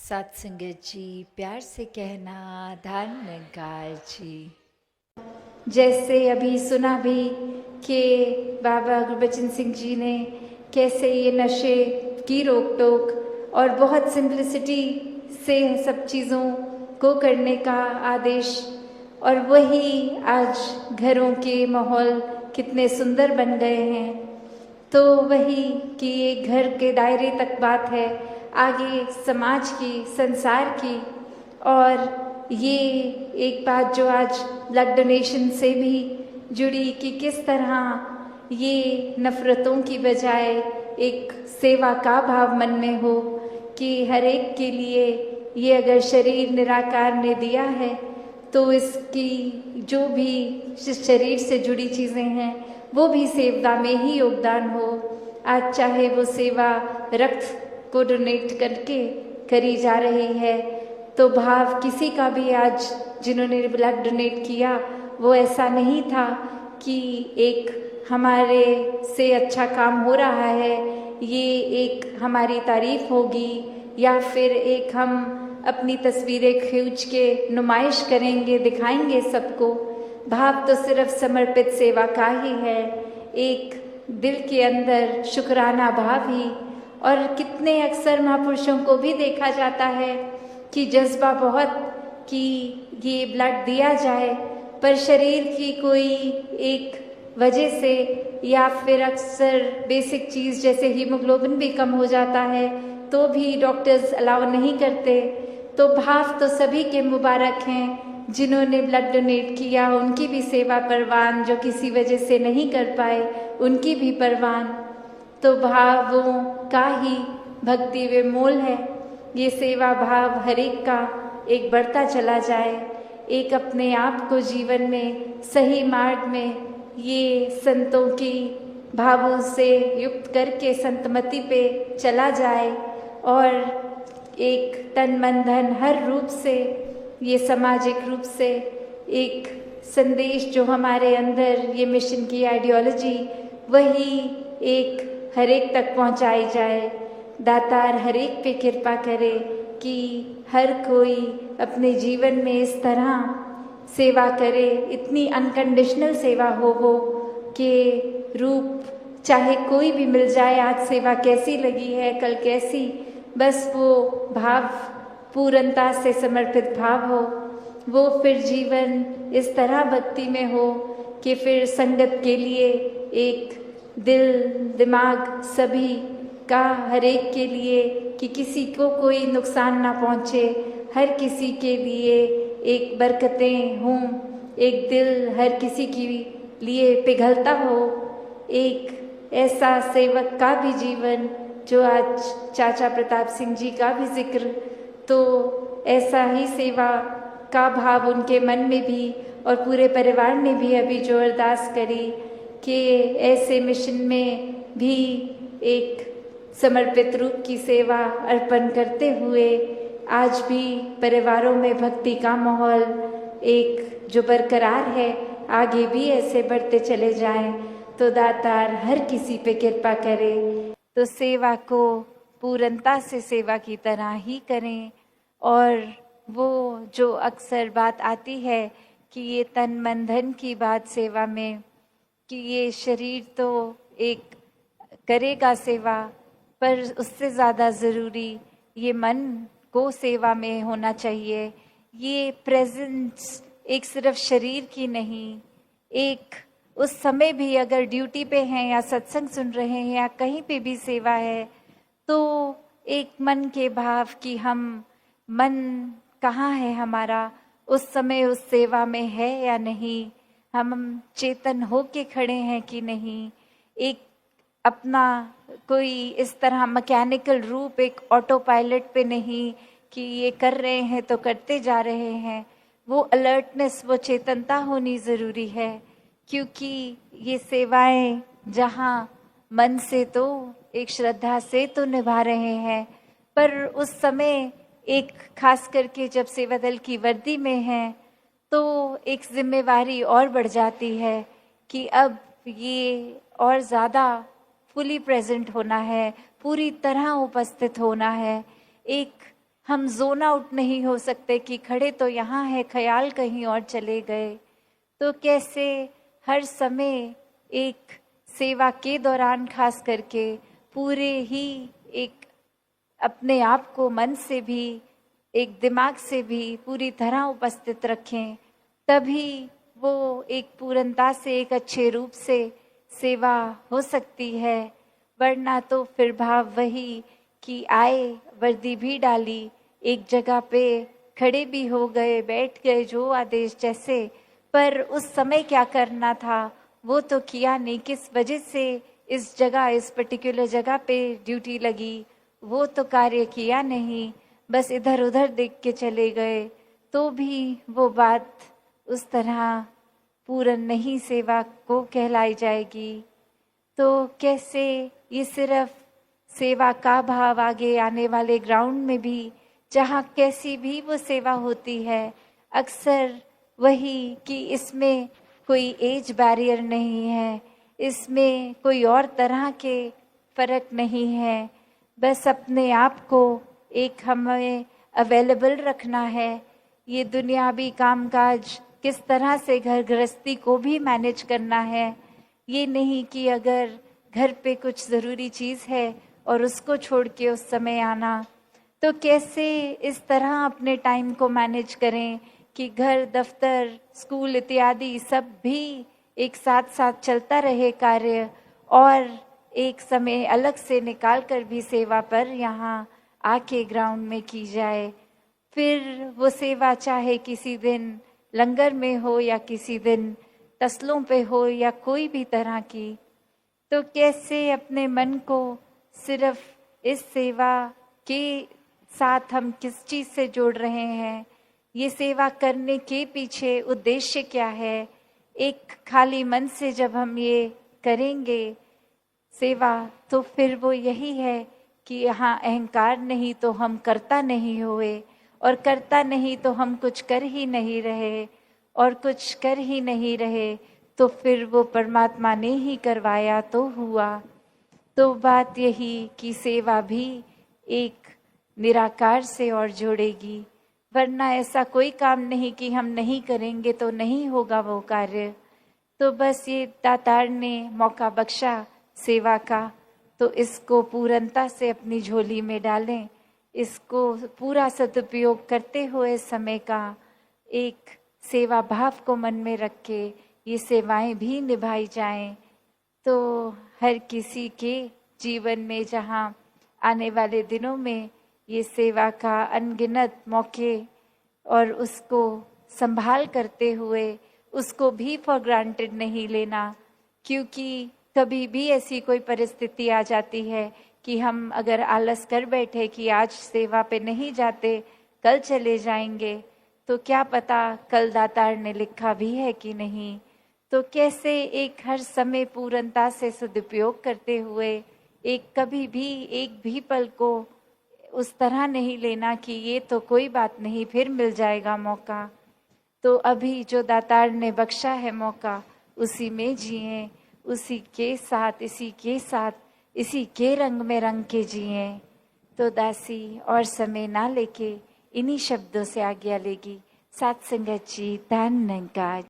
सात संगत जी, प्यार से कहना धन निकाल जी। जैसे अभी सुना भी कि बाबा गुरबचन सिंह जी ने कैसे ये नशे की रोक टोक और बहुत सिंपलिसिटी से सब चीज़ों को करने का आदेश, और वही आज घरों के माहौल कितने सुंदर बन गए हैं। तो वही कि ये घर के दायरे तक बात है, आगे समाज की, संसार की। और ये एक बात जो आज ब्लड डोनेशन से भी जुड़ी कि किस तरह ये नफ़रतों की बजाय एक सेवा का भाव मन में हो कि हर एक के लिए ये अगर शरीर निराकार ने दिया है तो इसकी जो भी शरीर से जुड़ी चीज़ें हैं वो भी सेवा में ही योगदान हो। आज चाहे वो सेवा रक्त को डोनेट करके करी जा रही है, तो भाव किसी का भी आज जिन्होंने ब्लड डोनेट किया वो ऐसा नहीं था कि एक हमारे से अच्छा काम हो रहा है, ये एक हमारी तारीफ होगी या फिर एक हम अपनी तस्वीरें खींच के नुमाइश करेंगे, दिखाएंगे सबको। भाव तो सिर्फ समर्पित सेवा का ही है, एक दिल के अंदर शुक्राना भाव ही। और कितने अक्सर महापुरुषों को भी देखा जाता है कि जज्बा बहुत कि ये ब्लड दिया जाए, पर शरीर की कोई एक वजह से या फिर अक्सर बेसिक चीज़ जैसे हीमोग्लोबिन भी कम हो जाता है तो भी डॉक्टर्स अलाउ नहीं करते। तो भाव तो सभी के मुबारक हैं जिन्होंने ब्लड डोनेट किया, उनकी भी सेवा परवान, जो किसी वजह से नहीं कर पाए उनकी भी परवान। तो भावों का ही भक्ति वे मोल है। ये सेवा भाव हर एक का एक बढ़ता चला जाए, एक अपने आप को जीवन में सही मार्ग में ये संतों की भावों से युक्त करके संतमति पे चला जाए और एक तन मन धन हर रूप से ये सामाजिक रूप से एक संदेश जो हमारे अंदर ये मिशन की आइडियोलॉजी वही एक हर एक तक पहुंचाई जाए। दातार हर एक पे कृपा करे कि हर कोई अपने जीवन में इस तरह सेवा करे, इतनी अनकंडीशनल सेवा हो वो कि रूप चाहे कोई भी मिल जाए, आज सेवा कैसी लगी है कल कैसी, बस वो भाव पूर्णता से समर्पित भाव हो, वो फिर जीवन इस तरह भक्ति में हो कि फिर संगत के लिए एक दिल दिमाग सभी का हर एक के लिए कि किसी को कोई नुकसान ना पहुँचे, हर किसी के लिए एक बरकतें हों, एक दिल हर किसी के लिए पिघलता हो, एक ऐसा सेवक का भी जीवन जो आज चाचा प्रताप सिंह जी का भी जिक्र, तो ऐसा ही सेवा का भाव उनके मन में भी और पूरे परिवार ने भी अभी जो अरदास करी कि ऐसे मिशन में भी एक समर्पित रूप की सेवा अर्पण करते हुए आज भी परिवारों में भक्ति का माहौल एक जो बरकरार है, आगे भी ऐसे बढ़ते चले जाएं। तो दातार हर किसी पे कृपा करे, तो सेवा को पूर्णता से सेवा की तरह ही करें। और वो जो अक्सर बात आती है कि ये तन मन धन की बात सेवा में, कि ये शरीर तो एक करेगा सेवा, पर उससे ज़्यादा ज़रूरी ये मन को सेवा में होना चाहिए। ये प्रेजेंस एक सिर्फ शरीर की नहीं, एक उस समय भी अगर ड्यूटी पे हैं या सत्संग सुन रहे हैं या कहीं पे भी सेवा है, तो एक मन के भाव कि हम मन कहाँ है हमारा, उस समय उस सेवा में है या नहीं, हम चेतन हो के खड़े हैं कि नहीं, एक अपना कोई इस तरह मैकेनिकल रूप एक ऑटो पायलट पे नहीं कि ये कर रहे हैं तो करते जा रहे हैं। वो अलर्टनेस, वो चेतनता होनी ज़रूरी है, क्योंकि ये सेवाएं जहाँ मन से तो एक श्रद्धा से तो निभा रहे हैं, पर उस समय एक खास करके जब सेवा दल की वर्दी में हैं तो एक जिम्मेवारी और बढ़ जाती है कि अब ये और ज़्यादा फुली प्रेजेंट होना है, पूरी तरह उपस्थित होना है। एक हम जोन आउट नहीं हो सकते कि खड़े तो यहाँ है, ख्याल कहीं और चले गए। तो कैसे हर समय एक सेवा के दौरान खास करके पूरे ही एक अपने आप को मन से भी एक दिमाग से भी पूरी तरह उपस्थित रखें, तभी वो एक पूर्णता से एक अच्छे रूप से सेवा हो सकती है। वरना तो फिर भाव वही कि आए, वर्दी भी डाली, एक जगह पे खड़े भी हो गए, बैठ गए जो आदेश जैसे, पर उस समय क्या करना था वो तो किया नहीं। किस वजह से इस जगह, इस पर्टिकुलर जगह पे ड्यूटी लगी, वो तो कार्य किया नहीं, बस इधर उधर देख के चले गए, तो भी वो बात उस तरह पूर्ण नहीं सेवा को कहलाई जाएगी। तो कैसे ये सिर्फ सेवा का भाव आगे आने वाले ग्राउंड में भी, जहाँ कैसी भी वो सेवा होती है, अक्सर वही कि इसमें कोई एज बैरियर नहीं है, इसमें कोई और तरह के फर्क नहीं है, बस अपने आप को एक हमें अवेलेबल रखना है। ये दुनियावी कामकाज किस तरह से घर गृहस्थी को भी मैनेज करना है, ये नहीं कि अगर घर पे कुछ ज़रूरी चीज़ है और उसको छोड़ के उस समय आना, तो कैसे इस तरह अपने टाइम को मैनेज करें कि घर, दफ्तर, स्कूल इत्यादि सब भी एक साथ साथ चलता रहे कार्य, और एक समय अलग से निकाल कर भी सेवा पर यहाँ आके ग्राउंड में की जाए। फिर वो सेवा चाहे किसी दिन लंगर में हो या किसी दिन तसलों पे हो या कोई भी तरह की, तो कैसे अपने मन को सिर्फ इस सेवा के साथ हम किस चीज़ से जोड़ रहे हैं, ये सेवा करने के पीछे उद्देश्य क्या है। एक खाली मन से जब हम ये करेंगे सेवा, तो फिर वो यही है कि यहाँ अहंकार नहीं तो हम करता नहीं हुए, और करता नहीं तो हम कुछ कर ही नहीं रहे, और कुछ कर ही नहीं रहे तो फिर वो परमात्मा ने ही करवाया तो हुआ। तो बात यही कि सेवा भी एक निराकार से और जोड़ेगी, वरना ऐसा कोई काम नहीं कि हम नहीं करेंगे तो नहीं होगा वो कार्य। तो बस ये दातार ने मौका बख्शा सेवा का, तो इसको पूर्णता से अपनी झोली में डालें, इसको पूरा सदुपयोग करते हुए समय का एक सेवा भाव को मन में रख के ये सेवाएं भी निभाई जाएं। तो हर किसी के जीवन में जहाँ आने वाले दिनों में ये सेवा का अनगिनत मौके, और उसको संभाल करते हुए उसको भी फॉर ग्रांटेड नहीं लेना, क्योंकि कभी भी ऐसी कोई परिस्थिति आ जाती है कि हम अगर आलस कर बैठे कि आज सेवा पे नहीं जाते, कल चले जाएंगे, तो क्या पता कल दातार ने लिखा भी है कि नहीं। तो कैसे एक हर समय पूर्णता से सदुपयोग करते हुए एक कभी भी एक भी पल को उस तरह नहीं लेना कि ये तो कोई बात नहीं, फिर मिल जाएगा मौका। तो अभी जो दातार ने बख्शा है मौका, उसी में जिए, उसी के साथ, इसी के साथ, इसी के रंग में रंग के जिए। तो दासी और समय ना लेके इन्हीं शब्दों से आज्ञा लेगी। सात संगत जी, धन्यवाद।